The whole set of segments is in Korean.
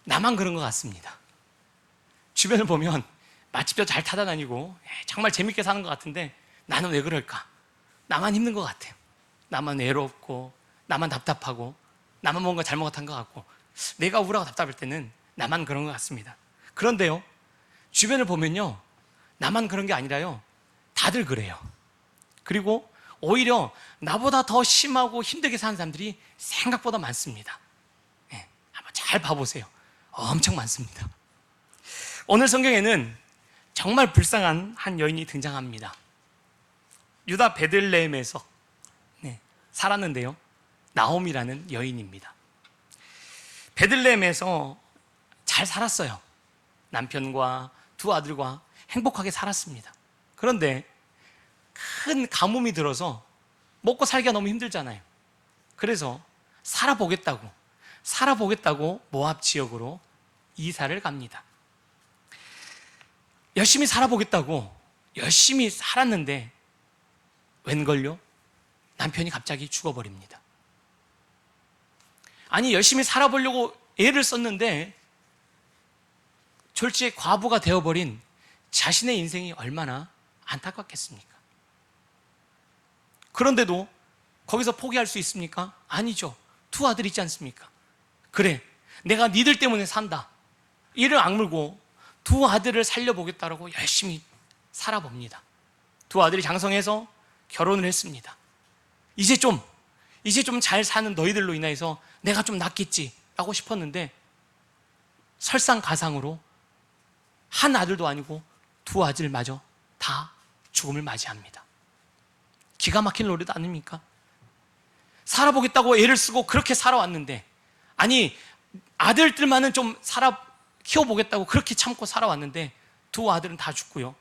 나만 그런 것 같습니다. 주변을 보면 맛집도 잘 타다다니고 정말 재밌게 사는 것 같은데 나는 왜 그럴까? 나만 힘든 것 같아요. 나만 외롭고 나만 답답하고 나만 뭔가 잘못한 것 같고 내가 우울하고 답답할 때는 나만 그런 것 같습니다. 그런데요, 주변을 보면요, 나만 그런 게 아니라요, 다들 그래요. 그리고 오히려 나보다 더 심하고 힘들게 사는 사람들이 생각보다 많습니다. 한번 잘 봐보세요. 엄청 많습니다. 오늘 성경에는 정말 불쌍한 한 여인이 등장합니다. 유다 베들레헴에서 살았는데요, 나옴이라는 여인입니다. 베들레헴에서 잘 살았어요. 남편과 두 아들과 행복하게 살았습니다. 그런데 큰 가뭄이 들어서 먹고 살기가 너무 힘들잖아요. 그래서 살아보겠다고 모압 지역으로 이사를 갑니다. 열심히 살아보겠다고 열심히 살았는데 웬걸요? 남편이 갑자기 죽어버립니다. 아니, 열심히 살아보려고 애를 썼는데 졸지에 과부가 되어버린 자신의 인생이 얼마나 안타깝겠습니까? 그런데도 거기서 포기할 수 있습니까? 아니죠. 두 아들 있지 않습니까? 그래, 내가 니들 때문에 산다. 이를 악물고 두 아들을 살려보겠다라고 열심히 살아봅니다. 두 아들이 장성해서 결혼을 했습니다. 이제 좀 잘 사는 너희들로 인해서 내가 좀 낫겠지라고 싶었는데 설상가상으로 한 아들도 아니고 두 아들마저 다 죽음을 맞이합니다. 기가 막힌 노래도 아닙니까? 살아보겠다고 애를 쓰고 그렇게 살아왔는데, 아니, 아들들만은 좀 키워보겠다고 그렇게 참고 살아왔는데 두 아들은 다 죽고요,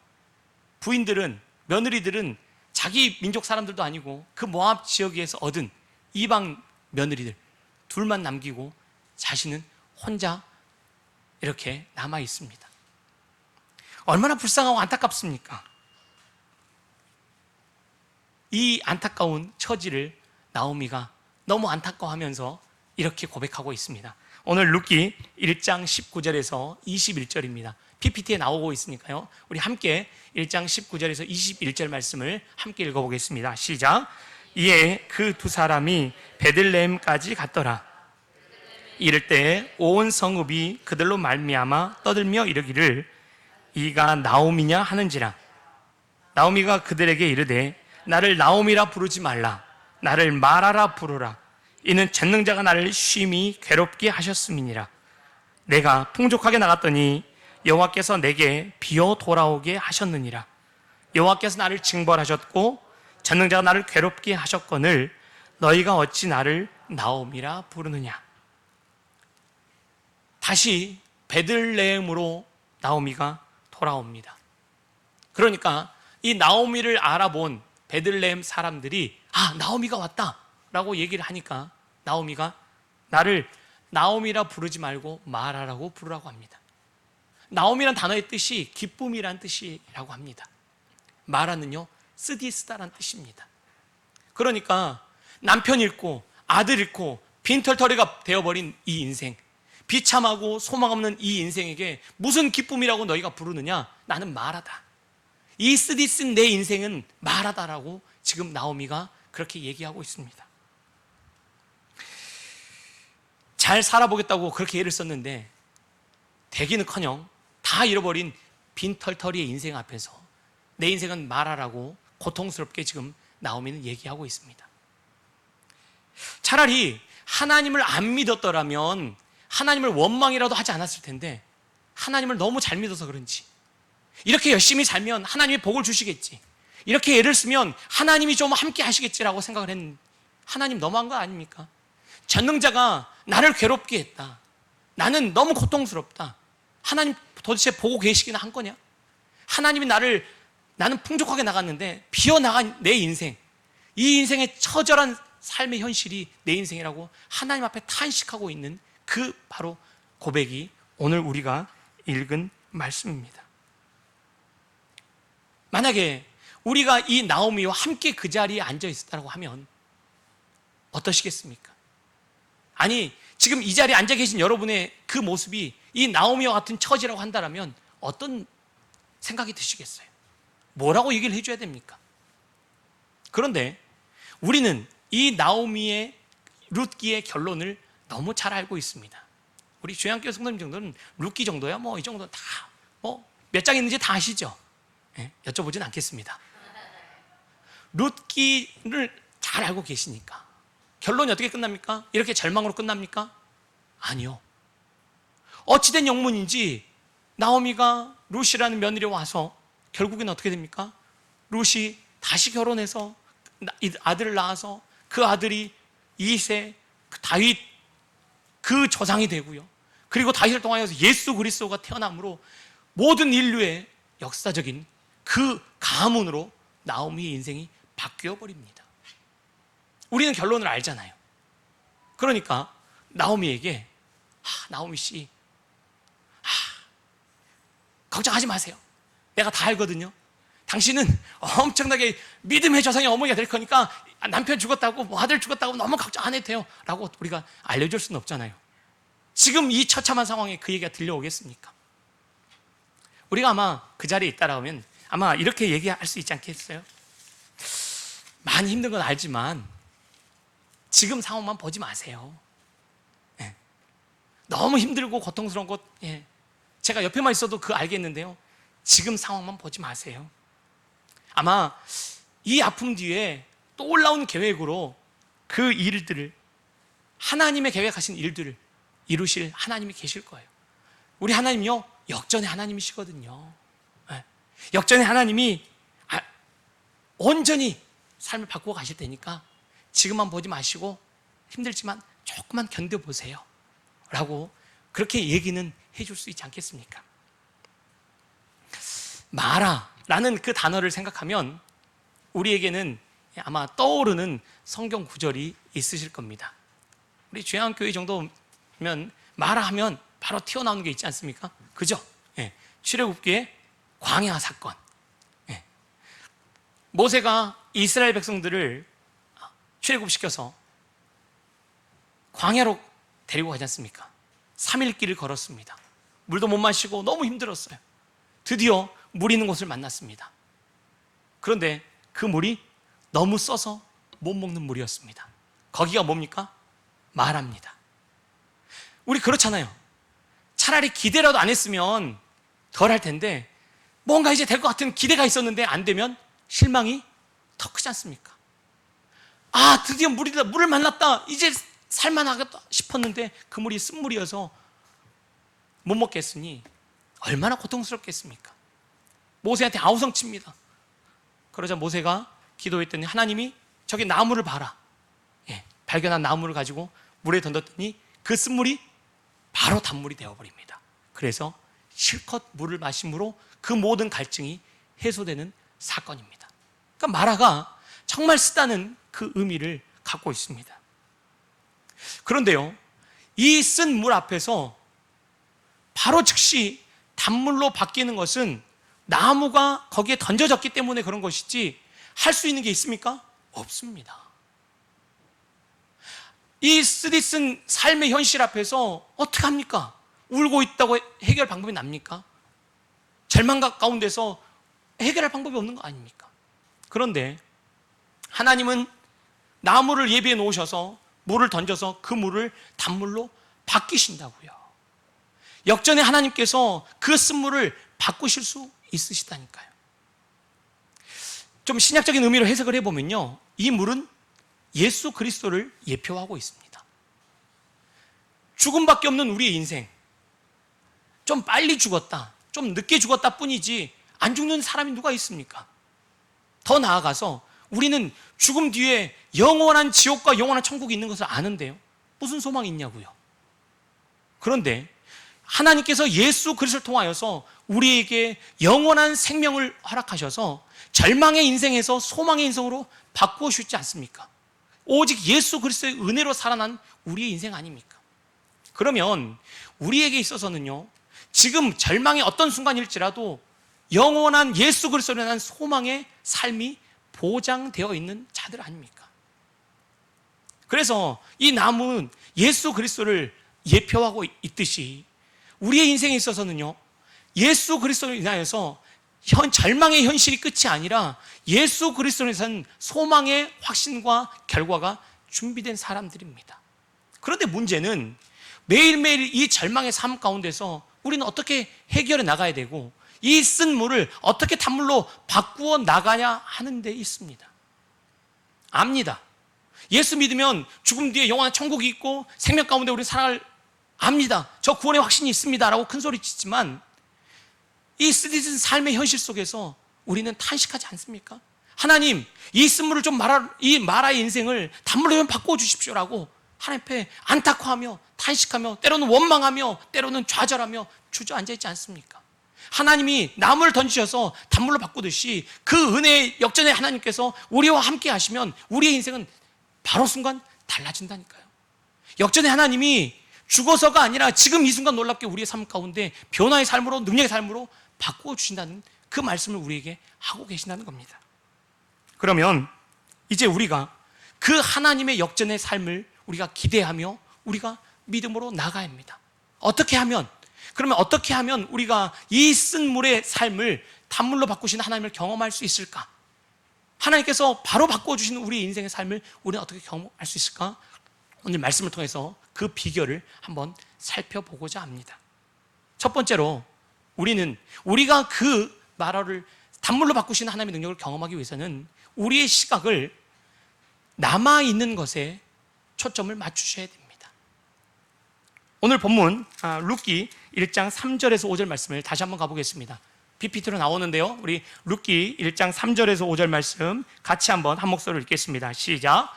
부인들은, 며느리들은 자기 민족 사람들도 아니고 그 모압 지역에서 얻은 이방 며느리들 둘만 남기고 자신은 혼자 이렇게 남아 있습니다. 얼마나 불쌍하고 안타깝습니까? 이 안타까운 처지를 나오미가 너무 안타까워하면서 이렇게 고백하고 있습니다. 오늘 룻기 1장 19절에서 21절입니다. PPT에 나오고 있으니까요, 우리 함께 1장 19절에서 21절 말씀을 함께 읽어보겠습니다. 시작. 이에 그 두 사람이 베들레헴까지 갔더라. 이를 때 온 성읍이 그들로 말미암아 떠들며 이르기를 이가 나오미냐 하는지라. 나오미가 그들에게 이르되 나를 나오미라 부르지 말라, 나를 마라라 부르라. 이는 전능자가 나를 쉼이 괴롭게 하셨음이니라. 내가 풍족하게 나갔더니 여호와께서 내게 비어 돌아오게 하셨느니라. 여호와께서 나를 징벌하셨고 전능자가 나를 괴롭게 하셨거늘 너희가 어찌 나를 나오미라 부르느냐. 다시 베들레헴으로 나오미가 돌아옵니다. 그러니까 이 나오미를 알아본 베들레헴 사람들이 나오미가 왔다 라고 얘기를 하니까 나오미가 나를 나오미라 부르지 말고 마라라고 부르라고 합니다. 나오미란 단어의 뜻이 기쁨이란 뜻이라고 합니다. 마라는요, 쓰디 쓰다란 뜻입니다. 그러니까 남편 잃고 아들 잃고 빈털터리가 되어버린 이 인생, 비참하고 소망 없는 이 인생에게 무슨 기쁨이라고 너희가 부르느냐? 나는 마라다. 이 쓰디 쓴 내 인생은 마라다라고 지금 나오미가 그렇게 얘기하고 있습니다. 잘 살아보겠다고 그렇게 애를 썼는데 되기는커녕 다 잃어버린 빈털터리의 인생 앞에서 내 인생은 마라라고 고통스럽게 지금 나오미는 얘기하고 있습니다. 차라리 하나님을 안 믿었더라면 하나님을 원망이라도 하지 않았을 텐데 하나님을 너무 잘 믿어서 그런지 이렇게 열심히 살면 하나님이 복을 주시겠지, 이렇게 애를 쓰면 하나님이 좀 함께 하시겠지라고 생각을 했는데 하나님 너무한 거 아닙니까? 전능자가 나를 괴롭게 했다, 나는 너무 고통스럽다, 하나님 도대체 보고 계시기나 한 거냐? 하나님이 나는 풍족하게 나갔는데 비어나간 내 인생, 이 인생의 처절한 삶의 현실이 내 인생이라고 하나님 앞에 탄식하고 있는 그 바로 고백이 오늘 우리가 읽은 말씀입니다. 만약에 우리가 이 나오미와 함께 그 자리에 앉아 있었다고 하면 어떠시겠습니까? 아니, 지금 이 자리에 앉아 계신 여러분의 그 모습이 이 나오미와 같은 처지라고 한다면 어떤 생각이 드시겠어요? 뭐라고 얘기를 해줘야 됩니까? 그런데 우리는 이 나오미의 룻기의 결론을 너무 잘 알고 있습니다. 우리 주양교회 성도님 정도는 룻기 정도야 뭐 이 정도 다 몇 장 있는지 다 아시죠? 네, 여쭤보진 않겠습니다. 룻기를 잘 알고 계시니까 결론이 어떻게 끝납니까? 이렇게 절망으로 끝납니까? 아니요. 어찌된 영문인지 나오미가 룻이라는 며느리 와서 결국엔 어떻게 됩니까? 룻이 다시 결혼해서 아들을 낳아서 그 아들이 이세 다윗 그 조상이 되고요. 그리고 다윗을 통하여서 예수 그리스도가 태어남으로 모든 인류의 역사적인 그 가문으로 나오미의 인생이 바뀌어 버립니다. 우리는 결론을 알잖아요. 그러니까 나오미에게 나오미 씨, 걱정하지 마세요. 내가 다 알거든요. 당신은 엄청나게 믿음의 조상의 어머니가 될 거니까 남편 죽었다고 뭐 아들 죽었다고 너무 걱정 안 해도 돼요 라고 우리가 알려줄 수는 없잖아요. 지금 이 처참한 상황에 그 얘기가 들려오겠습니까? 우리가 아마 그 자리에 있다라면 아마 이렇게 얘기할 수 있지 않겠어요? 많이 힘든 건 알지만 지금 상황만 보지 마세요. 네. 너무 힘들고 고통스러운 것 제가 옆에만 있어도 그거 알겠는데요, 지금 상황만 보지 마세요. 아마 이 아픔 뒤에 또 올라온 계획으로 그 일들을, 하나님의 계획하신 일들을 이루실 하나님이 계실 거예요. 우리 하나님이요, 역전의 하나님이시거든요. 역전의 하나님이 온전히 삶을 바꾸어 가실 테니까 지금만 보지 마시고 힘들지만 조금만 견뎌보세요 라고 그렇게 얘기는 해줄 수 있지 않겠습니까? 마라라는 그 단어를 생각하면 우리에게는 아마 떠오르는 성경 구절이 있으실 겁니다. 우리 주양교회 정도면 마라 하면 바로 튀어나오는 게 있지 않습니까? 그죠? 출애굽기의 광야 사건. 모세가 이스라엘 백성들을 출애굽시켜서 광야로 데리고 가지 않습니까? 3일 길을 걸었습니다. 물도 못 마시고 너무 힘들었어요. 드디어 물 있는 곳을 만났습니다. 그런데 그 물이 너무 써서 못 먹는 물이었습니다. 거기가 뭡니까? 마라입니다. 우리 그렇잖아요. 차라리 기대라도 안 했으면 덜 할 텐데 뭔가 이제 될 것 같은 기대가 있었는데 안 되면 실망이 더 크지 않습니까? 드디어 물이다, 물을 만났다, 이제 살만하겠다 싶었는데 그 물이 쓴물이어서 못 먹겠으니 얼마나 고통스럽겠습니까? 모세한테 아우성칩니다. 그러자 모세가 기도했더니 하나님이 저기 나무를 봐라, 발견한 나무를 가지고 물에 던졌더니 그 쓴물이 바로 단물이 되어버립니다. 그래서 실컷 물을 마심으로 그 모든 갈증이 해소되는 사건입니다. 그러니까 마라가 정말 쓰다는 그 의미를 갖고 있습니다. 그런데요, 이 쓴 물 앞에서 바로 즉시 단물로 바뀌는 것은 나무가 거기에 던져졌기 때문에 그런 것이지 할 수 있는 게 있습니까? 없습니다. 이 쓰디쓴 삶의 현실 앞에서 어떡합니까? 울고 있다고 해결 방법이 납니까? 절망 가운데서 해결할 방법이 없는 거 아닙니까? 그런데 하나님은 나무를 예비해 놓으셔서 물을 던져서 그 물을 단물로 바뀌신다고요. 역전의 하나님께서 그 쓴물을 바꾸실 수 있으시다니까요. 좀 신약적인 의미로 해석을 해보면요, 이 물은 예수 그리스도를 예표하고 있습니다. 죽음밖에 없는 우리의 인생, 좀 빨리 죽었다, 좀 늦게 죽었다 뿐이지 안 죽는 사람이 누가 있습니까? 더 나아가서 우리는 죽음 뒤에 영원한 지옥과 영원한 천국이 있는 것을 아는데요, 무슨 소망이 있냐고요. 그런데 하나님께서 예수 그리스도를 통하여서 우리에게 영원한 생명을 허락하셔서 절망의 인생에서 소망의 인생으로 바꾸어 주지 않습니까? 오직 예수 그리스도의 은혜로 살아난 우리의 인생 아닙니까? 그러면 우리에게 있어서는요, 지금 절망의 어떤 순간일지라도 영원한 예수 그리스도로 인한 소망의 삶이 보장되어 있는 자들 아닙니까? 그래서 이 나무는 예수 그리스도를 예표하고 있듯이 우리의 인생에 있어서는요, 예수 그리스도로 인하여서 절망의 현실이 끝이 아니라 예수 그리스도로 인해서는 소망의 확신과 결과가 준비된 사람들입니다. 그런데 문제는 매일매일 이 절망의 삶 가운데서 우리는 어떻게 해결해 나가야 되고 이 쓴 물을 어떻게 단물로 바꾸어 나가냐 하는 데 있습니다. 압니다. 예수 믿으면 죽음 뒤에 영원한 천국이 있고 생명 가운데 우리는 살아갈 압니다. 저 구원의 확신이 있습니다 라고 큰소리 치지만 이 쓰디쓴 삶의 현실 속에서 우리는 탄식하지 않습니까? 하나님, 이 쓴물을 좀 이 마라의 인생을 단물로 좀 바꿔주십시오라고 하나님 앞에 안타까워하며 탄식하며 때로는 원망하며 때로는 좌절하며 주저앉아 있지 않습니까? 하나님이 나무를 던지셔서 단물로 바꾸듯이 그 은혜의 역전에 하나님께서 우리와 함께 하시면 우리의 인생은 바로 순간 달라진다니까요. 역전의 하나님이 죽어서가 아니라 지금 이 순간 놀랍게 우리의 삶 가운데 변화의 삶으로, 능력의 삶으로 바꾸어 주신다는 그 말씀을 우리에게 하고 계신다는 겁니다. 그러면 이제 우리가 그 하나님의 역전의 삶을 우리가 기대하며 우리가 믿음으로 나가야 합니다. 그러면 어떻게 하면 우리가 이 쓴 물의 삶을 단물로 바꾸시는 하나님을 경험할 수 있을까? 하나님께서 바로 바꿔주시는 우리 인생의 삶을 우리는 어떻게 경험할 수 있을까? 오늘 말씀을 통해서 그 비결을 한번 살펴보고자 합니다. 첫 번째로 우리가 그 마라를 단물로 바꾸시는 하나님의 능력을 경험하기 위해서는 우리의 시각을 남아있는 것에 초점을 맞추셔야 됩니다. 오늘 본문 룻기 1장 3절에서 5절 말씀을 다시 한번 가보겠습니다. PPT로 나오는데요, 우리 룻기 1장 3절에서 5절 말씀 같이 한번 한 목소리로 읽겠습니다. 시작.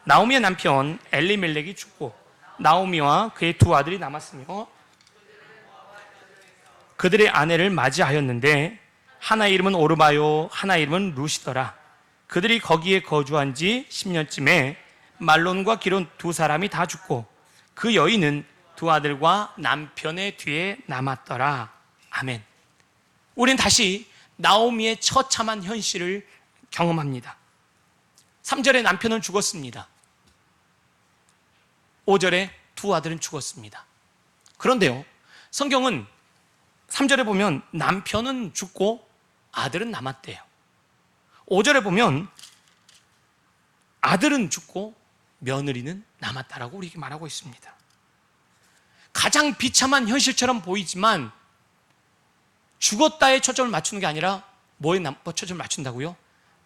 나오미의 남편 엘리멜렉이 죽고 나오미와 그의 두 아들이 남았으며 그들의 아내를 맞이하였는데 하나의 이름은 오르바요 하나의 이름은 룻이더라. 그들이 거기에 거주한 지 10년쯤에 말론과 기론 두 사람이 다 죽고 그 여인은 두 아들과 남편의 뒤에 남았더라. 아멘. 우리는 다시 나오미의 처참한 현실을 경험합니다. 3절에 남편은 죽었습니다. 5절에 두 아들은 죽었습니다. 그런데요, 성경은 3절에 보면 남편은 죽고 아들은 남았대요. 5절에 보면 아들은 죽고 며느리는 남았다라고 우리에게 말하고 있습니다. 가장 비참한 현실처럼 보이지만 죽었다에 초점을 맞추는 게 아니라 뭐에 초점을 맞춘다고요?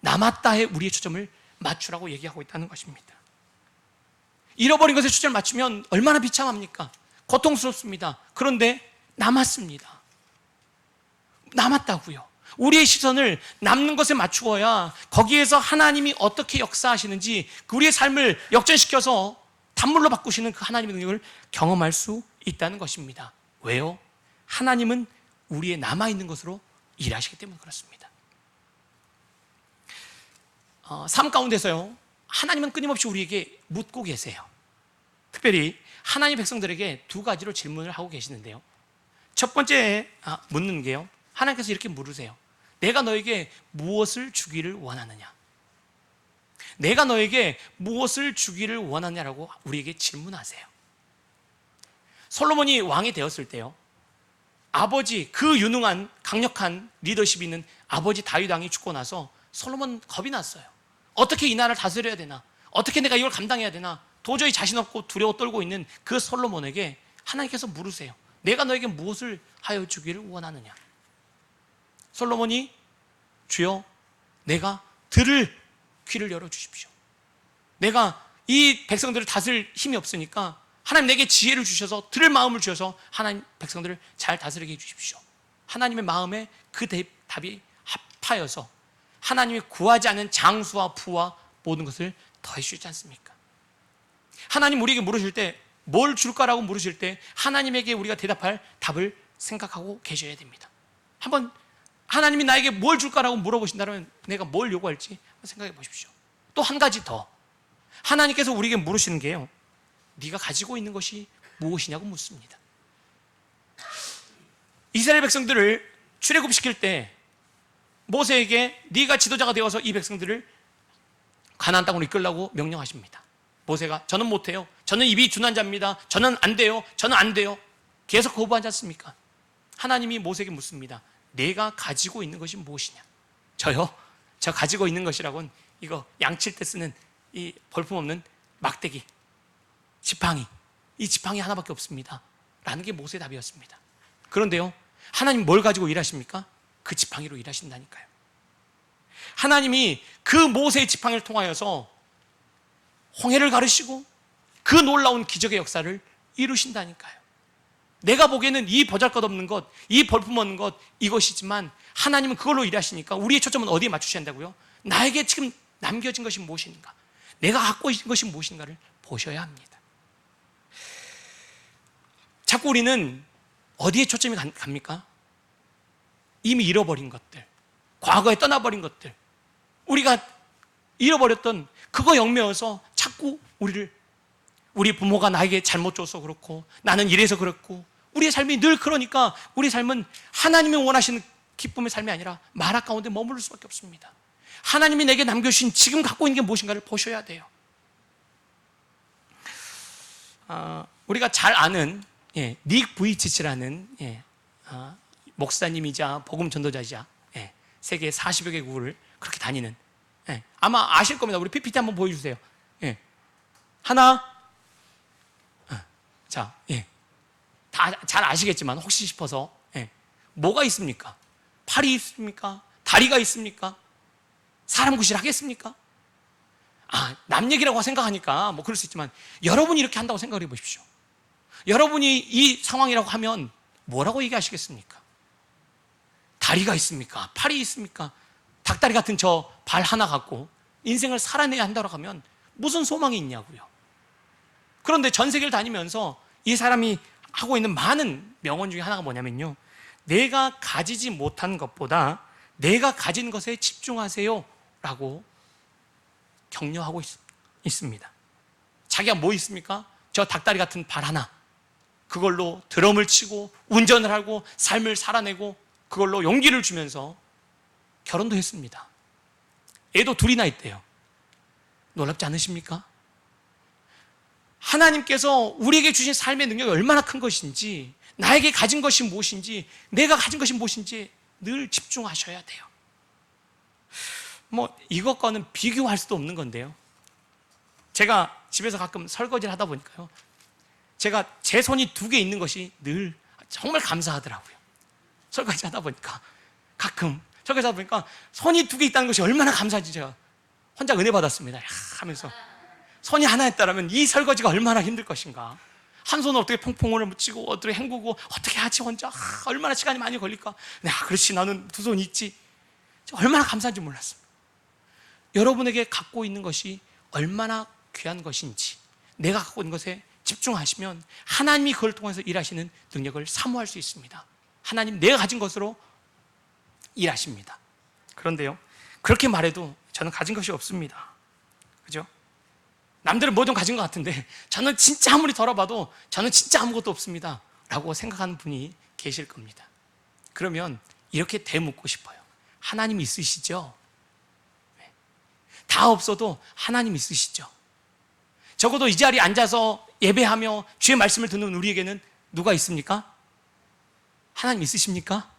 남았다에 우리의 초점을 맞추라고 얘기하고 있다는 것입니다. 잃어버린 것에 초점을 맞추면 얼마나 비참합니까? 고통스럽습니다. 그런데 남았습니다. 남았다고요. 우리의 시선을 남는 것에 맞추어야 거기에서 하나님이 어떻게 역사하시는지 우리의 삶을 역전시켜서 단물로 바꾸시는 그 하나님의 능력을 경험할 수 있다는 것입니다. 왜요? 하나님은 우리의 남아있는 것으로 일하시기 때문에 그렇습니다. 삶 가운데서요, 하나님은 끊임없이 우리에게 묻고 계세요. 특별히 하나님 백성들에게 두 가지로 질문을 하고 계시는데요, 첫 번째 묻는 게요, 하나님께서 이렇게 물으세요. 내가 너에게 무엇을 주기를 원하느냐? 내가 너에게 무엇을 주기를 원하냐라고 우리에게 질문하세요. 솔로몬이 왕이 되었을 때요, 아버지, 그 유능한 강력한 리더십이 있는 아버지 다윗 왕이 죽고 나서 솔로몬 겁이 났어요. 어떻게 이 나라를 다스려야 되나? 어떻게 내가 이걸 감당해야 되나? 도저히 자신 없고 두려워 떨고 있는 그 솔로몬에게 하나님께서 물으세요. 내가 너에게 무엇을 하여 주기를 원하느냐? 솔로몬이 주여, 내가 들을 귀를 열어주십시오. 내가 이 백성들을 다스릴 힘이 없으니까 하나님 내게 지혜를 주셔서, 들을 마음을 주셔서 하나님 백성들을 잘 다스리게 해주십시오. 하나님의 마음에 그 답이 합하여서 하나님이 구하지 않는 장수와 부와 모든 것을 더해 주시지 않습니까? 하나님 우리에게 물으실 때, 뭘 줄까라고 물으실 때 하나님에게 우리가 대답할 답을 생각하고 계셔야 됩니다. 한번 하나님이 나에게 뭘 줄까라고 물어보신다면 내가 뭘 요구할지 생각해 보십시오. 또 한 가지 더, 하나님께서 우리에게 물으시는 게요, 네가 가지고 있는 것이 무엇이냐고 묻습니다. 이스라엘 백성들을 출애굽시킬 때 모세에게 네가 지도자가 되어서 이 백성들을 가나안 땅으로 이끌라고 명령하십니다. 모세가 저는 못해요. 저는 입이 둔한 자입니다. 저는 안 돼요. 저는 안 돼요. 계속 거부하지 않습니까? 하나님이 모세에게 묻습니다. 내가 가지고 있는 것이 무엇이냐? 저요? 저 가지고 있는 것이라고는 이거 양칠 때 쓰는 이 볼품없는 막대기, 지팡이, 이 지팡이 하나밖에 없습니다 라는 게 모세의 답이었습니다. 그런데요, 하나님 뭘 가지고 일하십니까? 그 지팡이로 일하신다니까요. 하나님이 그 모세의 지팡이를 통하여서 홍해를 가르시고 그 놀라운 기적의 역사를 이루신다니까요. 내가 보기에는 이 보잘것없는 것, 이 볼품없는 것, 이것이지만 하나님은 그걸로 일하시니까 우리의 초점은 어디에 맞추셔야 한다고요? 나에게 지금 남겨진 것이 무엇인가? 내가 갖고 있는 것이 무엇인가를 보셔야 합니다. 자꾸 우리는 어디에 초점이 갑니까? 이미 잃어버린 것들, 과거에 떠나버린 것들, 우리가 잃어버렸던 그거 영매어서 자꾸 우리 부모가 나에게 잘못 줘서 그렇고 나는 이래서 그렇고 우리의 삶이 늘 그러니까 우리 삶은 하나님이 원하시는 기쁨의 삶이 아니라 마라 가운데 머무를 수밖에 없습니다. 하나님이 내게 남겨주신 지금 갖고 있는 게 무엇인가를 보셔야 돼요. 우리가 잘 아는 닉 부이치치라는 목사님이자 복음 전도자이자 세계 40여 개국을 그렇게 다니는, 아마 아실 겁니다. 우리 PPT 한번 보여주세요. 하나, 자, 다 잘 아시겠지만 혹시 싶어서 뭐가 있습니까? 팔이 있습니까? 다리가 있습니까? 사람 구실 하겠습니까? 남 얘기라고 생각하니까 뭐 그럴 수 있지만 여러분이 이렇게 한다고 생각을 해보십시오. 여러분이 이 상황이라고 하면 뭐라고 얘기하시겠습니까? 다리가 있습니까? 팔이 있습니까? 닭다리 같은 저 발 하나 갖고 인생을 살아내야 한다고 하면 무슨 소망이 있냐고요. 그런데 전 세계를 다니면서 이 사람이 하고 있는 많은 명언 중에 하나가 뭐냐면요, 내가 가지지 못한 것보다 내가 가진 것에 집중하세요 라고 격려하고 있습니다. 자기가 뭐 있습니까? 저 닭다리 같은 발 하나, 그걸로 드럼을 치고 운전을 하고 삶을 살아내고 그걸로 용기를 주면서 결혼도 했습니다. 애도 둘이나 있대요. 놀랍지 않으십니까? 하나님께서 우리에게 주신 삶의 능력이 얼마나 큰 것인지, 나에게 가진 것이 무엇인지, 내가 가진 것이 무엇인지 늘 집중하셔야 돼요. 뭐 이것과는 비교할 수도 없는 건데요, 제가 집에서 가끔 설거지를 하다 보니까요, 제가 제 손이 2개 있는 것이 늘 정말 감사하더라고요. 설거지 하다 보니까 가끔 설거지 하다 보니까 손이 2개 있다는 것이 얼마나 감사한지 제가 혼자 은혜 받았습니다 하면서, 손이 하나 있다면 이 설거지가 얼마나 힘들 것인가, 한 손을 어떻게 퐁퐁을 묻히고 어떻게 헹구고 어떻게 하지 혼자, 얼마나 시간이 많이 걸릴까. 그렇지, 나는 2손이 있지. 얼마나 감사한지 몰랐습니다. 여러분에게 갖고 있는 것이 얼마나 귀한 것인지 내가 갖고 있는 것에 집중하시면 하나님이 그걸 통해서 일하시는 능력을 사모할 수 있습니다. 하나님 내가 가진 것으로 일하십니다. 그런데요, 그렇게 말해도 저는 가진 것이 없습니다. 그죠? 남들은 뭐든 가진 것 같은데 저는 진짜 아무리 덜어봐도 저는 진짜 아무것도 없습니다 라고 생각하는 분이 계실 겁니다. 그러면 이렇게 되묻고 싶어요. 하나님 있으시죠? 다 없어도 하나님 있으시죠? 적어도 이 자리에 앉아서 예배하며 주의 말씀을 듣는 우리에게는 누가 있습니까? 하나님 있으십니까?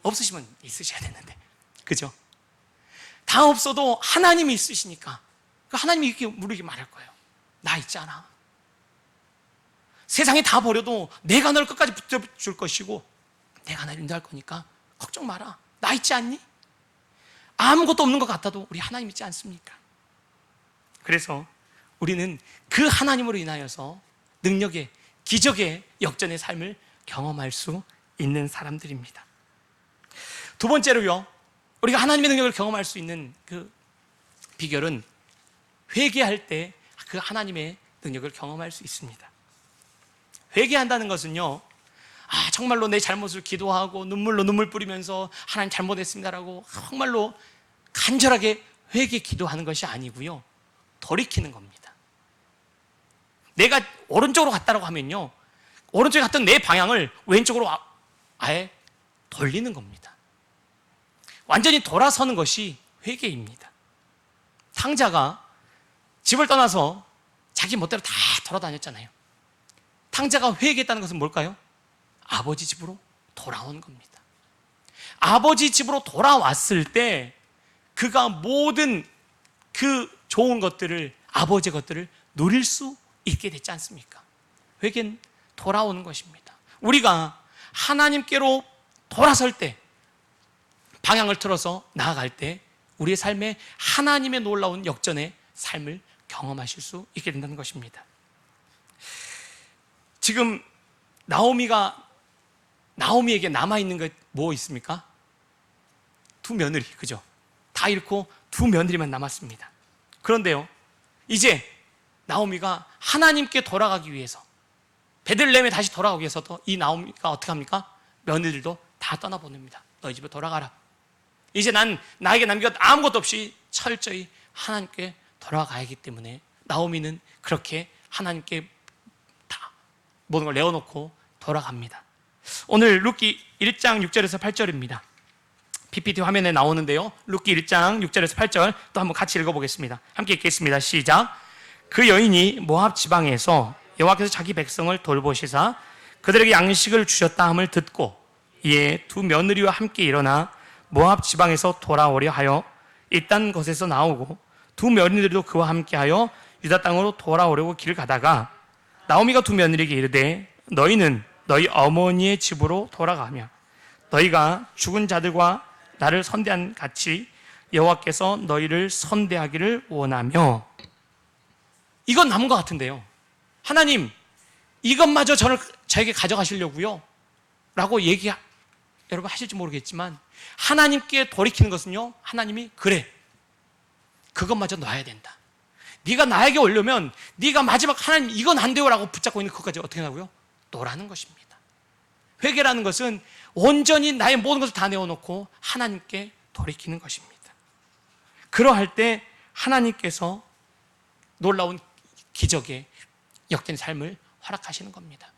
없으시면 있으셔야 되는데, 그죠? 다 없어도 하나님이 있으시니까 하나님이 이렇게 우리에게 말할 거예요. 나 있잖아. 세상에 다 버려도 내가 널 끝까지 붙잡을 것이고 내가 널 인도할 거니까 걱정 마라. 나 있지 않니? 아무것도 없는 것 같아도 우리 하나님 있지 않습니까? 그래서 우리는 그 하나님으로 인하여서 능력의, 기적의, 역전의 삶을 경험할 수 있는 사람들입니다. 두 번째로요, 우리가 하나님의 능력을 경험할 수 있는 그 비결은 회개할 때 그 하나님의 능력을 경험할 수 있습니다. 회개한다는 것은요, 정말로 내 잘못을 기도하고 눈물로 눈물 뿌리면서 하나님 잘못했습니다라고 정말로 간절하게 회개 기도하는 것이 아니고요, 돌이키는 겁니다. 내가 오른쪽으로 갔다고 하면요, 오른쪽에 갔던 내 방향을 왼쪽으로 아예 돌리는 겁니다. 완전히 돌아서는 것이 회개입니다. 탕자가 집을 떠나서 자기 멋대로 다 돌아다녔잖아요. 탕자가 회개했다는 것은 뭘까요? 아버지 집으로 돌아온 겁니다. 아버지 집으로 돌아왔을 때 그가 모든 그 좋은 것들을, 아버지의 것들을 누릴 수 있게 됐지 않습니까? 회개는 돌아오는 것입니다. 우리가 하나님께로 돌아설 때, 방향을 틀어서 나아갈 때 우리의 삶에 하나님의 놀라운 역전의 삶을 경험하실 수 있게 된다는 것입니다. 지금 나오미에게 남아있는 것 뭐 있습니까? 두 며느리, 그죠? 다 잃고 두 며느리만 남았습니다. 그런데요, 이제 나오미가 하나님께 돌아가기 위해서, 베들레헴에 다시 돌아가기 위해서도 이 나오미가 어떻게 합니까? 며느리들도 다 떠나보냅니다. 너희 집에 돌아가라. 이제 나에게 남겨 아무것도 없이 철저히 하나님께 돌아가야기 때문에 나오미는 그렇게 하나님께 다 모든 걸 내어놓고 돌아갑니다. 오늘 룻기 1장 6절에서 8절입니다. PPT 화면에 나오는데요, 룻기 1장 6절에서 8절 또 한번 같이 읽어보겠습니다. 함께 읽겠습니다. 시작. 그 여인이 모압 지방에서 여호와께서 자기 백성을 돌보시사 그들에게 양식을 주셨다 함을 듣고 이에 두 며느리와 함께 일어나 모압 지방에서 돌아오려 하여 있던 곳에서 나오고 두 며느리도 그와 함께하여 유다 땅으로 돌아오려고 길을 가다가 나오미가 두 며느리에게 이르되 너희는 너희 어머니의 집으로 돌아가며 너희가 죽은 자들과 나를 선대한 같이 여호와께서 너희를 선대하기를 원하며. 이건 남은 것 같은데요, 하나님 이것마저 저에게 가져가시려고요 라고 여러분 하실지 모르겠지만 하나님께 돌이키는 것은요, 하나님이 그래 그것마저 놔야 된다. 네가 나에게 오려면 네가 마지막 하나님 이건 안 돼요 라고 붙잡고 있는 그것까지 어떻게 하고요? 놓으라는 것입니다. 회개라는 것은 온전히 나의 모든 것을 다 내어놓고 하나님께 돌이키는 것입니다. 그러할 때 하나님께서 놀라운 기적의 역된 삶을 허락하시는 겁니다.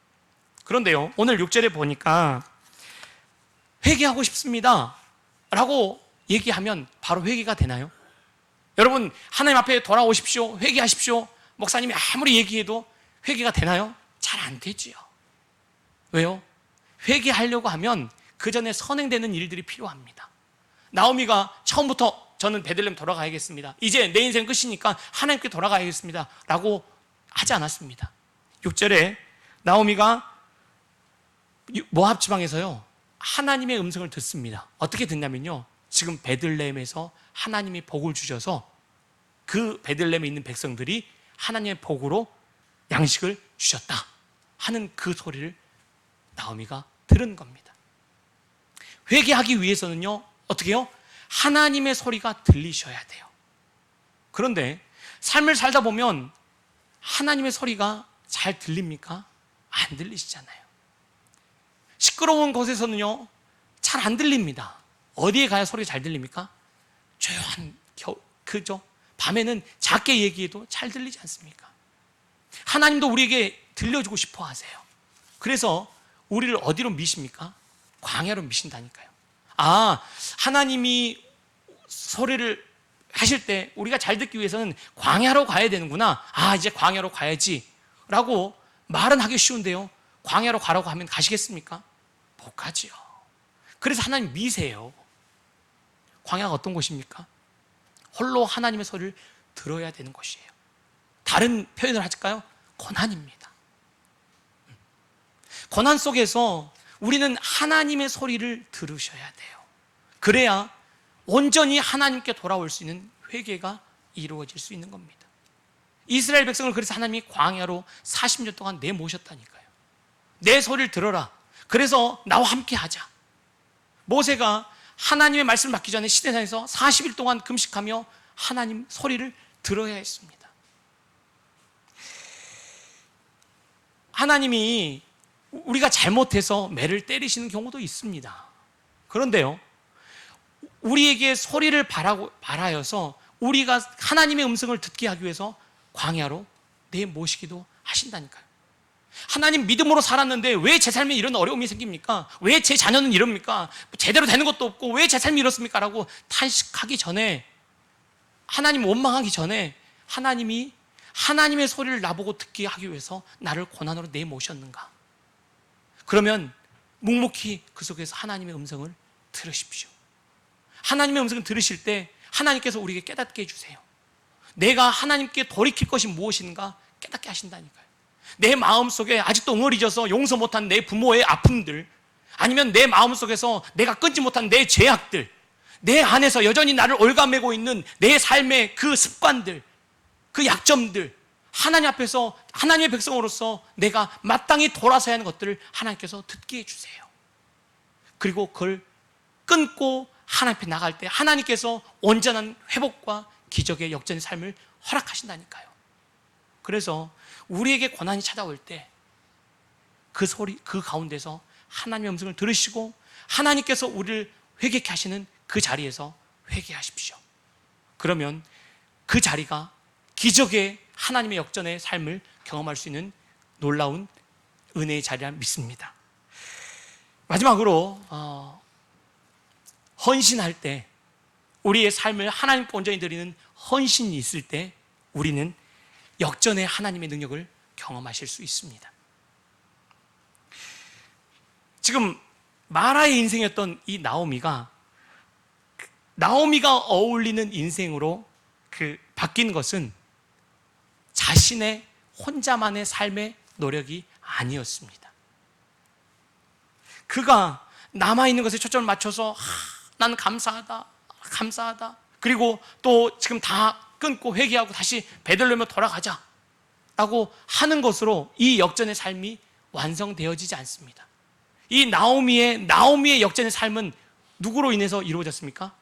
그런데요, 오늘 6절에 보니까 회개하고 싶습니다 라고 얘기하면 바로 회개가 되나요? 여러분, 하나님 앞에 돌아오십시오, 회개하십시오, 목사님이 아무리 얘기해도 회개가 되나요? 잘 안 되지요. 왜요? 회개하려고 하면 그 전에 선행되는 일들이 필요합니다. 나오미가 처음부터 저는 베들레헴 돌아가야겠습니다, 이제 내 인생 끝이니까 하나님께 돌아가야겠습니다 라고 하지 않았습니다. 6절에 나오미가 모압 지방에서요 하나님의 음성을 듣습니다. 어떻게 듣냐면요, 지금 베들레헴에서 하나님이 복을 주셔서 그 베들레헴에 있는 백성들이 하나님의 복으로 양식을 주셨다 하는 그 소리를 나오미가 들은 겁니다. 회개하기 위해서는요 어떻게 해요? 하나님의 소리가 들리셔야 돼요. 그런데 삶을 살다 보면 하나님의 소리가 잘 들립니까? 안 들리시잖아요. 시끄러운 곳에서는요 잘 안 들립니다. 어디에 가야 소리가 잘 들립니까? 조용한 그죠? 밤에는 작게 얘기해도 잘 들리지 않습니까? 하나님도 우리에게 들려주고 싶어 하세요. 그래서 우리를 어디로 미십니까? 광야로 미신다니까요. 하나님이 소리를 하실 때 우리가 잘 듣기 위해서는 광야로 가야 되는구나, 이제 광야로 가야지 라고 말은 하기 쉬운데요, 광야로 가라고 하면 가시겠습니까? 못 가지요. 그래서 하나님 미세요. 광야가 어떤 곳입니까? 홀로 하나님의 소리를 들어야 되는 곳이에요. 다른 표현을 할까요? 고난입니다. 고난 속에서 우리는 하나님의 소리를 들으셔야 돼요. 그래야 온전히 하나님께 돌아올 수 있는 회개가 이루어질 수 있는 겁니다. 이스라엘 백성을 그래서 하나님이 광야로 40년 동안 내모셨다니까요. 내 소리를 들어라. 그래서 나와 함께 하자. 모세가 하나님의 말씀을 받기 전에 시내산에서 40일 동안 금식하며 하나님 소리를 들어야 했습니다. 하나님이 우리가 잘못해서 매를 때리시는 경우도 있습니다. 그런데요, 우리에게 소리를 바라여서 우리가 하나님의 음성을 듣게 하기 위해서 광야로 내모시기도 하신다니까요. 하나님 믿음으로 살았는데 왜 제 삶에 이런 어려움이 생깁니까? 왜 제 자녀는 이럽니까? 제대로 되는 것도 없고 왜 제 삶이 이렇습니까? 라고 탄식하기 전에, 하나님 원망하기 전에 하나님이 하나님의 소리를 나보고 듣게 하기 위해서 나를 고난으로 내모셨는가? 그러면 묵묵히 그 속에서 하나님의 음성을 들으십시오. 하나님의 음성을 들으실 때 하나님께서 우리에게 깨닫게 해주세요. 내가 하나님께 돌이킬 것이 무엇인가 깨닫게 하신다니까요. 내 마음속에 아직도 응어리져서 용서 못한 내 부모의 아픔들, 아니면 내 마음속에서 내가 끊지 못한 내 죄악들, 내 안에서 여전히 나를 올가매고 있는 내 삶의 그 습관들, 그 약점들, 하나님 앞에서 하나님의 백성으로서 내가 마땅히 돌아서야 하는 것들을 하나님께서 듣게 해주세요. 그리고 그걸 끊고 하나님 앞에 나갈 때 하나님께서 온전한 회복과 기적의 역전의 삶을 허락하신다니까요. 그래서 우리에게 고난이 찾아올 때 그 소리, 그 가운데서 하나님의 음성을 들으시고 하나님께서 우리를 회개케 하시는 그 자리에서 회개하십시오. 그러면 그 자리가 기적의 하나님의 역전의 삶을 경험할 수 있는 놀라운 은혜의 자리라 믿습니다. 마지막으로 헌신할 때, 우리의 삶을 하나님께 온전히 드리는 헌신이 있을 때 우리는 역전의 하나님의 능력을 경험하실 수 있습니다. 지금 마라의 인생이었던 이 나오미가 어울리는 인생으로 바뀐 것은 자신의 혼자만의 삶의 노력이 아니었습니다. 그가 남아있는 것에 초점을 맞춰서 나는 감사하다. 그리고 또 지금 다 끊고 회개하고 다시 베들레헴으로 돌아가자 라고 하는 것으로 이 역전의 삶이 완성되어지지 않습니다. 이 나오미의 역전의 삶은 누구로 인해서 이루어졌습니까?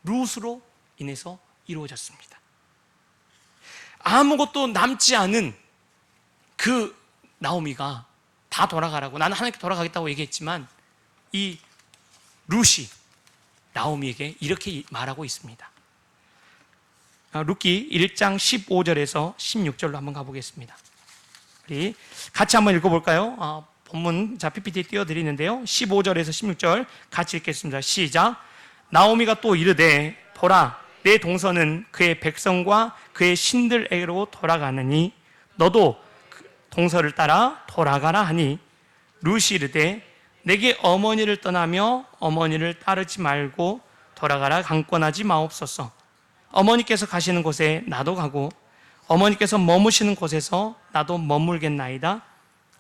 룻으로 인해서 이루어졌습니다. 아무것도 남지 않은 그 나오미가 다 돌아가라고, 나는 하나님께 돌아가겠다고 얘기했지만 이 룻이 나오미에게 이렇게 말하고 있습니다. 룻기 1장 15절에서 16절로 한번 가보겠습니다. 우리 같이 한번 읽어볼까요? 본문 PPT에 띄워드리는데요, 15절에서 16절 같이 읽겠습니다. 시작. 나오미가 또 이르되 보라, 내 동서는 그의 백성과 그의 신들에게로 돌아가느니 너도 동서를 따라 돌아가라 하니, 룻이 이르되 내게 어머니를 떠나며 어머니를 따르지 말고 돌아가라 강권하지 마옵소서. 어머니께서 가시는 곳에 나도 가고 어머니께서 머무시는 곳에서 나도 머물겠나이다.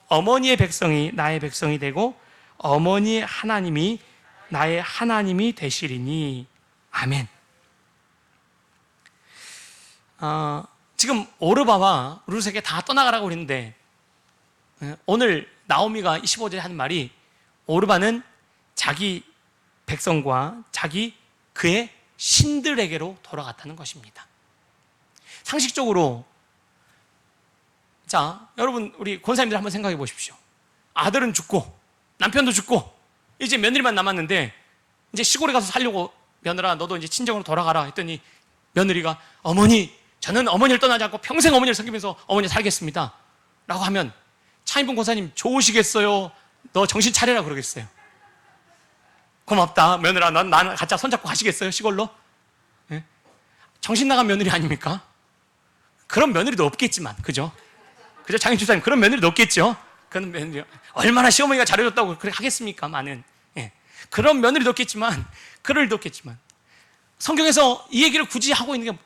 어머니의 백성이 나의 백성이 되고 어머니의 하나님이 나의 하나님이 되시리니. 아멘. 지금 오르바와 룻에게 다 떠나가라고 그랬는데 오늘 나오미가 15절에 하는 말이, 오르바는 자기 백성과 그의 신들에게로 돌아갔다는 것입니다. 상식적으로, 자, 여러분, 우리 권사님들 한번 생각해 보십시오. 아들은 죽고 남편도 죽고 이제 며느리만 남았는데 이제 시골에 가서 살려고, 며느라 너도 이제 친정으로 돌아가라 했더니 며느리가 어머니, 저는 어머니를 떠나지 않고 평생 어머니를 섬기면서 어머니 살겠습니다 라고 하면 차인분 권사님 좋으시겠어요? 너 정신 차려라 그러겠어요? 고맙다 며느라, 나는 같이 손잡고 가시겠어요 시골로? 네? 정신 나간 며느리 아닙니까? 그런 며느리도 없겠지만, 그죠? 장인 집사님, 그런 며느리도 없겠죠? 그런 며느리, 얼마나 시어머니가 잘해줬다고 그렇게 하겠습니까? 많은. 예. 그런 며느리도 없겠지만, 그럴 일도 없겠지만, 성경에서 이 얘기를 굳이 하고 있는 게,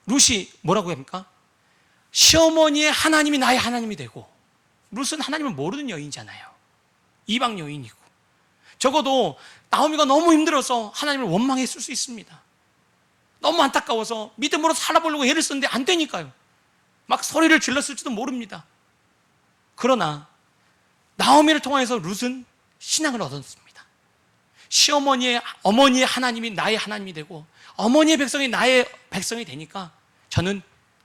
룻이 뭐라고 합니까? 시어머니의 하나님이 나의 하나님이 되고, 룻은 하나님을 모르는 여인이잖아요. 이방 여인이고. 적어도 나오미가 너무 힘들어서 하나님을 원망했을 수 있습니다. 너무 안타까워서 믿음으로 살아보려고 애를 썼는데 안 되니까요. 막 소리를 질렀을지도 모릅니다. 그러나 나오미를 통해서 룻은 신앙을 얻었습니다. 어머니의 하나님이 나의 하나님이 되고 어머니의 백성이 나의 백성이 되니까 저는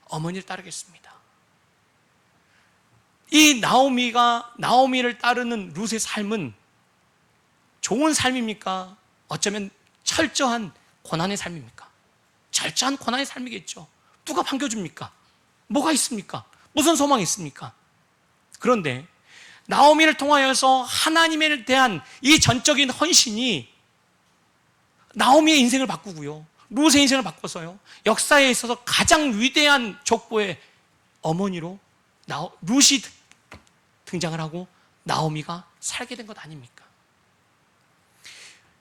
어머니를 따르겠습니다. 이 나오미를 따르는 룻의 삶은 좋은 삶입니까? 어쩌면 철저한 고난의 삶입니까? 철저한 고난의 삶이겠죠. 누가 반겨줍니까? 뭐가 있습니까? 무슨 소망이 있습니까? 그런데 나오미를 통하여서 하나님에 대한 이 전적인 헌신이 나오미의 인생을 바꾸고요, 룻의 인생을 바꿔서요, 역사에 있어서 가장 위대한 족보의 어머니로 룻이 등장을 하고 나오미가 살게 된 것 아닙니까?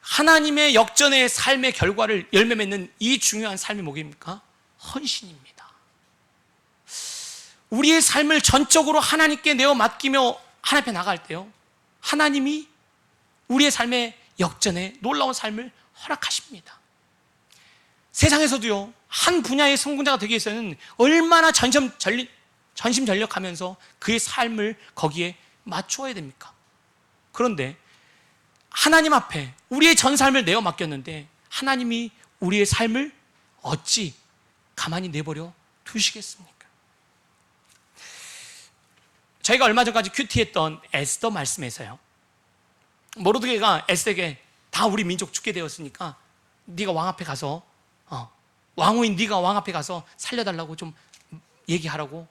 하나님의 역전의 삶의 결과를 열매 맺는 이 중요한 삶이 뭐입니까? 헌신입니다. 우리의 삶을 전적으로 하나님께 내어 맡기며 하나님 앞에 나갈 때요, 하나님이 우리의 삶의 역전에 놀라운 삶을 허락하십니다. 세상에서도요, 한 분야의 성공자가 되기 위해서는 얼마나 전심전력하면서 그의 삶을 거기에 맞추어야 됩니까? 그런데 하나님 앞에 우리의 전 삶을 내어 맡겼는데 하나님이 우리의 삶을 어찌 가만히 내버려 두시겠습니까? 저희가 얼마 전까지 큐티했던 에스더 말씀에서요, 모르드게가 에스더에게 다 우리 민족 죽게 되었으니까 네가 왕 앞에 가서 왕후인 네가 왕 앞에 가서 살려달라고 좀 얘기하라고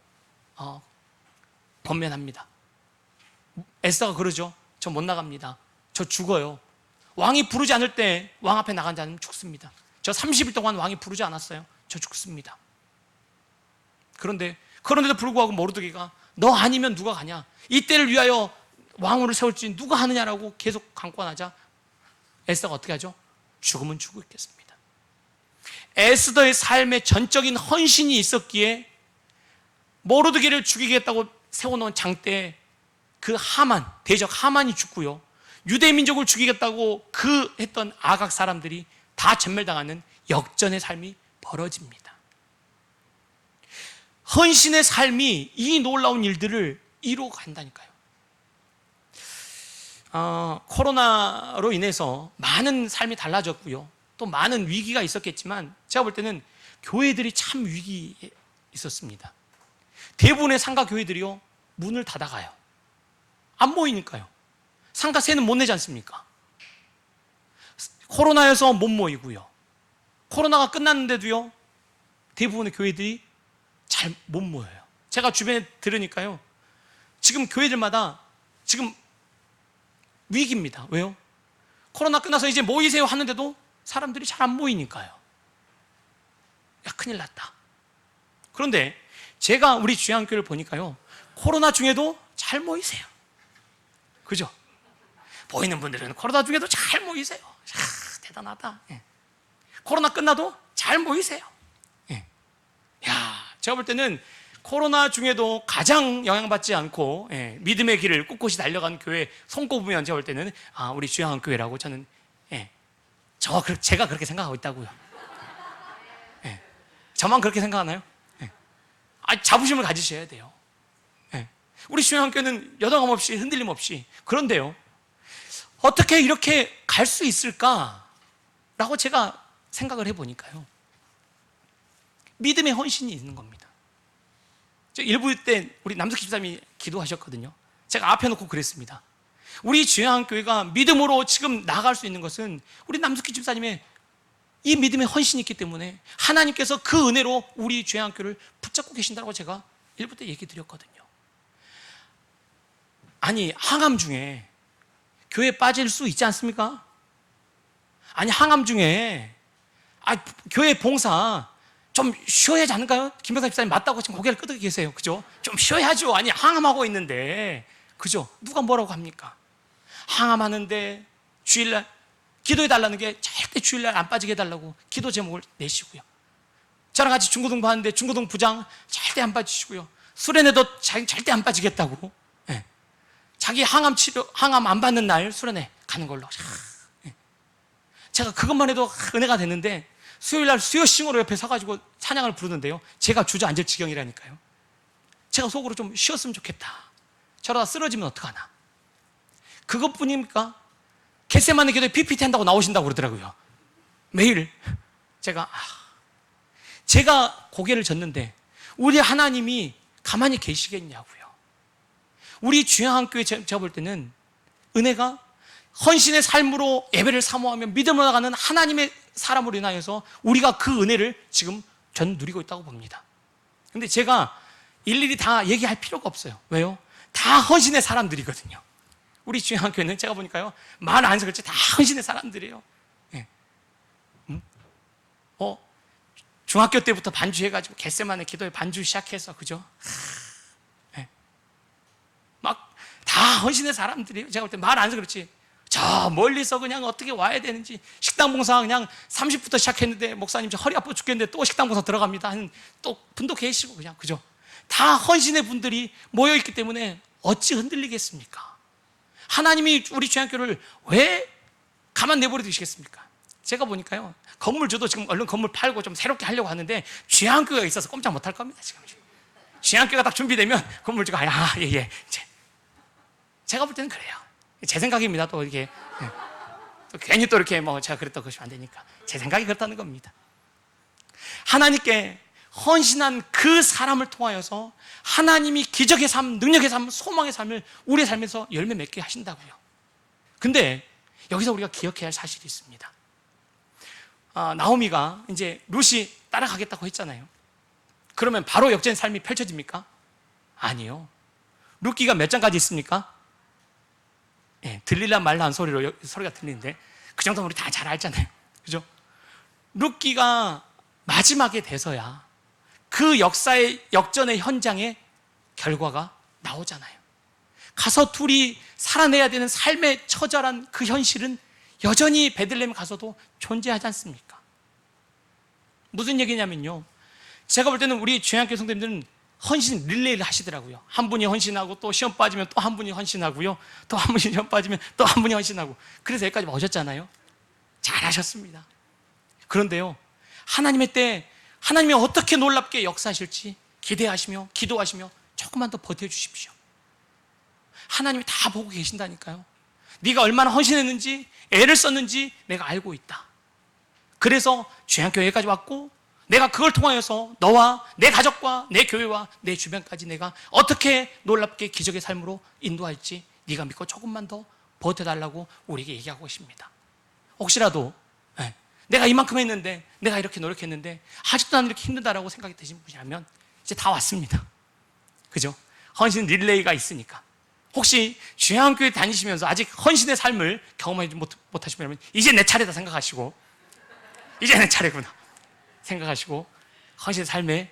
권면합니다. 에스더가 그러죠. 저 못 나갑니다. 저 죽어요. 왕이 부르지 않을 때 왕 앞에 나간 자는 죽습니다. 저 30일 동안 왕이 부르지 않았어요. 저 죽습니다. 그런데도 불구하고 모르드게가 너 아니면 누가 가냐? 이때를 위하여 왕후를 세울지 누가 하느냐라고 계속 강권하자 에스더가 어떻게 하죠? 죽으면 죽겠습니다. 에스더의 삶에 전적인 헌신이 있었기에 모르드게를 죽이겠다고 세워놓은 장대에 그 대적 하만이 죽고요, 유대 민족을 죽이겠다고 했던 아각 사람들이 다 전멸당하는 역전의 삶이 벌어집니다. 헌신의 삶이 이 놀라운 일들을 이루어 간다니까요. 코로나로 인해서 많은 삶이 달라졌고요, 또 많은 위기가 있었겠지만 제가 볼 때는 교회들이 참 위기에 있었습니다. 대부분의 상가 교회들이요, 문을 닫아가요. 안 모이니까요. 상가세는 못 내지 않습니까? 코로나여서 못 모이고요, 코로나가 끝났는데도요, 대부분의 교회들이 잘 못 모여요. 제가 주변에 들으니까요, 지금 교회들마다 지금 위기입니다. 왜요? 코로나 끝나서 이제 모이세요 하는데도 사람들이 잘 안 모이니까요. 야, 큰일 났다. 그런데 제가 우리 주양교회를 보니까요, 코로나 중에도 잘 모이세요. 그죠? 보이는 분들은 코로나 중에도 잘 모이세요. 대단하다. 예. 코로나 끝나도 잘 모이세요. 예. 제가 볼 때는 코로나 중에도 가장 영향받지 않고 믿음의 길을 꿋꿋이 달려간 교회 손꼽으면 제가 볼 때는 우리 주양교회라고 저는 제가 그렇게 생각하고 있다고요. 저만 그렇게 생각하나요? 자부심을 가지셔야 돼요. 우리 주양교회는 여당함 없이 흔들림 없이. 그런데요, 어떻게 이렇게 갈 수 있을까라고 제가 생각을 해보니까요, 믿음의 헌신이 있는 겁니다. 일부 때 우리 남석희 집사님이 기도하셨거든요. 제가 앞에 놓고 그랬습니다. 우리 주양교회가 믿음으로 지금 나아갈 수 있는 것은 우리 남석희 집사님의 이 믿음의 헌신이 있기 때문에 하나님께서 그 은혜로 우리 주양교회를 붙잡고 계신다고 제가 일부 때 얘기 드렸거든요. 아니, 항암 중에 교회 빠질 수 있지 않습니까? 아니, 항암 중에 교회 봉사 좀 쉬어야 하지 않을까요? 김병삼 집사님 맞다고 지금 고개를 끄덕여 계세요. 그죠? 좀 쉬어야죠. 아니, 항암하고 있는데, 그죠? 누가 뭐라고 합니까? 항암하는데 주일날 기도해달라는 게 절대 주일날 안 빠지게 해달라고 기도 제목을 내시고요, 저랑 같이 중고등 하는데 중고등 부장 절대 안 빠지시고요, 수련회도 절대 안 빠지겠다고, 자기 항암 안 받는 날 수련회 가는 걸로. 제가 그것만 해도 은혜가 됐는데 수요일날 수요싱어로 옆에 서가지고 찬양을 부르는데요, 제가 주저앉을 지경이라니까요. 제가 속으로 좀 쉬었으면 좋겠다. 저러다 쓰러지면 어떡하나. 그것뿐입니까? 겟세마네 교회 PPT 한다고 나오신다고 그러더라고요. 매일. 제가 고개를 젓는데 우리 하나님이 가만히 계시겠냐고요. 우리 주양한교회 제가 볼 때는 은혜가 헌신의 삶으로 예배를 사모하며 믿음으로 나가는 하나님의 사람으로 인하여서 우리가 그 은혜를 지금 전 누리고 있다고 봅니다. 근데 제가 일일이 다 얘기할 필요가 없어요. 왜요? 다 헌신의 사람들이거든요. 우리 주양교회는 제가 보니까요, 말 안 섞을지 다 헌신의 사람들이에요. 중학교 때부터 반주해가지고 겟세마네 기도회 반주 시작해서, 그죠? 네. 막 다 헌신의 사람들이에요. 제가 볼 때 말 안 해서 그렇지, 저 멀리서 그냥 어떻게 와야 되는지, 식당 봉사 그냥 30부터 시작했는데 목사님 저 허리 아파 죽겠는데 또 식당 봉사 들어갑니다 하는 또 분도 계시고, 그냥, 그죠? 다 헌신의 분들이 모여있기 때문에 어찌 흔들리겠습니까? 하나님이 우리 주양교를 왜 가만 내버려 두시겠습니까? 제가 보니까요, 건물 저도 지금 얼른 건물 팔고 좀 새롭게 하려고 하는데 주양교가 있어서 꼼짝 못할 겁니다. 지금 주양교가 딱 준비되면 건물 주가 예. 제가 볼 때는 그래요. 제 생각입니다. 또 이게 또 괜히 또 이렇게 뭐 제가 그랬다 그러시면 안 되니까 제 생각이 그렇다는 겁니다. 하나님께 헌신한 그 사람을 통하여서 하나님이 기적의 삶, 능력의 삶, 소망의 삶을 우리의 삶에서 열매 맺게 하신다고요. 근데 여기서 우리가 기억해야 할 사실이 있습니다. 나오미가 이제 룻이 따라가겠다고 했잖아요. 그러면 바로 역전의 삶이 펼쳐집니까? 아니요. 룻기가 몇 장까지 있습니까? 예, 들릴란 말란 소리로 소리가 들리는데 그 정도는 우리 다 잘 알잖아요. 그죠? 룻기가 마지막에 돼서야 그 역사의 역전의 현장의 결과가 나오잖아요. 가서 둘이 살아내야 되는 삶의 처절한 그 현실은 여전히 베들레헴 가서도 존재하지 않습니까? 무슨 얘기냐면요, 제가 볼 때는 우리 주양교 성도님들은 헌신 릴레이를 하시더라고요. 한 분이 헌신하고 또 시험 빠지면 또 한 분이 헌신하고요, 또 한 분이 시험 빠지면 또 한 분이 헌신하고, 그래서 여기까지 오셨잖아요. 잘하셨습니다. 그런데요, 하나님의 때 하나님이 어떻게 놀랍게 역사하실지 기대하시며 기도하시며 조금만 더 버텨주십시오. 하나님이 다 보고 계신다니까요. 네가 얼마나 헌신했는지, 애를 썼는지 내가 알고 있다. 그래서 주양교회까지 왔고, 내가 그걸 통하여서 너와 내 가족과 내 교회와 내 주변까지 내가 어떻게 놀랍게 기적의 삶으로 인도할지 네가 믿고 조금만 더 버텨달라고 우리에게 얘기하고 있습니다. 혹시라도 내가 이만큼 했는데, 내가 이렇게 노력했는데 아직도 나는 이렇게 힘들다라고 생각이 드신 분이라면 이제 다 왔습니다. 그죠? 헌신 릴레이가 있으니까. 혹시 주양교회 다니시면서 아직 헌신의 삶을 경험하지 못하시면 이제 내 차례다 생각하시고, 이제 내 차례구나 생각하시고 헌신의 삶에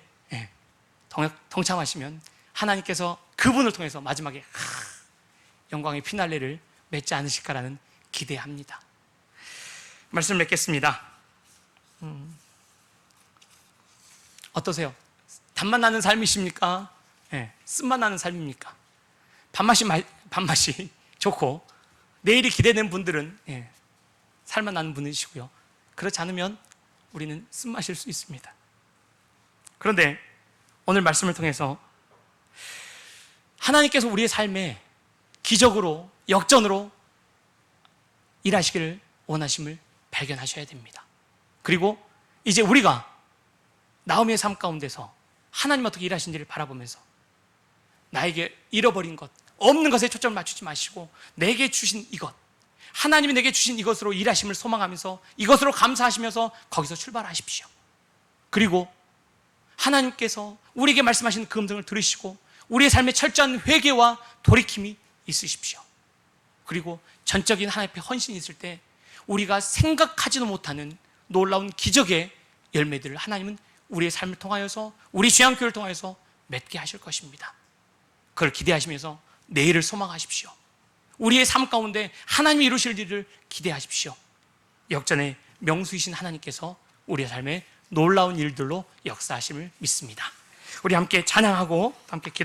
동참하시면 하나님께서 그분을 통해서 마지막에 영광의 피날레를 맺지 않으실까라는 기대합니다. 말씀 맺겠습니다. 어떠세요? 단맛 나는 삶이십니까? 쓴맛 나는 삶입니까? 밥맛이 좋고 내일이 기대되는 분들은 살맛 나는 분이시고요, 그렇지 않으면 우리는 쓴맛일 수 있습니다. 그런데 오늘 말씀을 통해서 하나님께서 우리의 삶에 기적으로, 역전으로 일하시기를 원하심을 발견하셔야 됩니다. 그리고 이제 우리가 나오미의 삶 가운데서 하나님 어떻게 일하신지를 바라보면서 나에게 잃어버린 것, 없는 것에 초점을 맞추지 마시고 내게 주신 이것, 하나님이 내게 주신 이것으로 일하심을 소망하면서 이것으로 감사하시면서 거기서 출발하십시오. 그리고 하나님께서 우리에게 말씀하시는 그 음성을 들으시고 우리의 삶에 철저한 회개와 돌이킴이 있으십시오. 그리고 전적인 하나님 앞에 헌신이 있을 때 우리가 생각하지도 못하는 놀라운 기적의 열매들을 하나님은 우리의 삶을 통하여서, 우리 주양교회를 통하여서 맺게 하실 것입니다. 그걸 기대하시면서 내일을 소망하십시오. 우리의 삶 가운데 하나님이 이루실 일을 기대하십시오. 역전의 명수이신 하나님께서 우리의 삶에 놀라운 일들로 역사하심을 믿습니다. 우리 함께 찬양하고 함께 기도